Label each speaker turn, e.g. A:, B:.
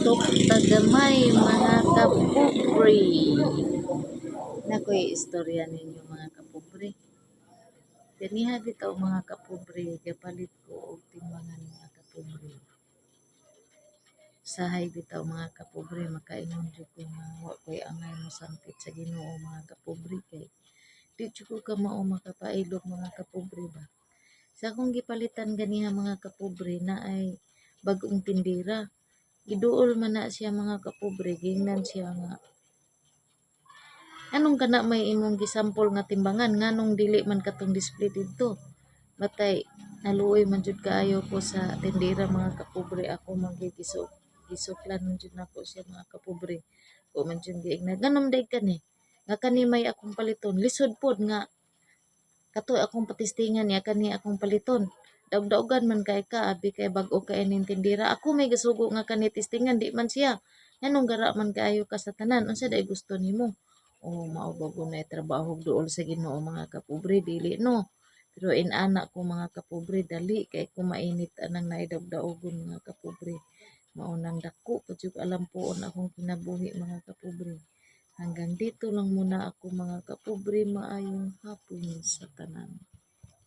A: Tulok tagamay mga kapobre. Nakoy istorya ninyo mga kapobre. Ganiha bitaw mga kapobre, gapalit ko og timbangan mga kapobre. Sahay bitaw mga kapobre, makaingon jud ko nga wa koy angay mo sangkit sa Ginoo mga kapobre kay di jud ko ka mao makapailog mga kapobre ba. Sa akong gipalitan ganiha mga kapobre na ay bag-ong tindera. Giduol man na siya mga kapobre, gingnan siya nga anong kana may imong gisampol nga timbangan nganong dili man katong display didto. Batay naluoy man jud kaayo ko sa tindera mga kapobre, ako gisuklan man jud nako siya mga kapobre. Ko man jud giingnan nganom day kani nga kani may akong paliton lisod pod nga kato akong patistingan niya kani akong paliton. Daog-daogan man kay ka abi kay bag-o ka ining tindera. Ako may gasugo nga kani tistingan di man siya. Nganong gara man kaayo ka sa tanan unsa day gusto nimo? Oh, mao ba gunay trabaho duol sa Ginoo mga kapobre dili no. Pero inana ko mga kapobre dali kay kumainit anang naidagdaogon mga kapobre. Mao nang dako pa jud alam poon akong kinabuhi mga kapobre. Hanggang dito lang muna ako mga kapobre, maayong hapon sa tanan.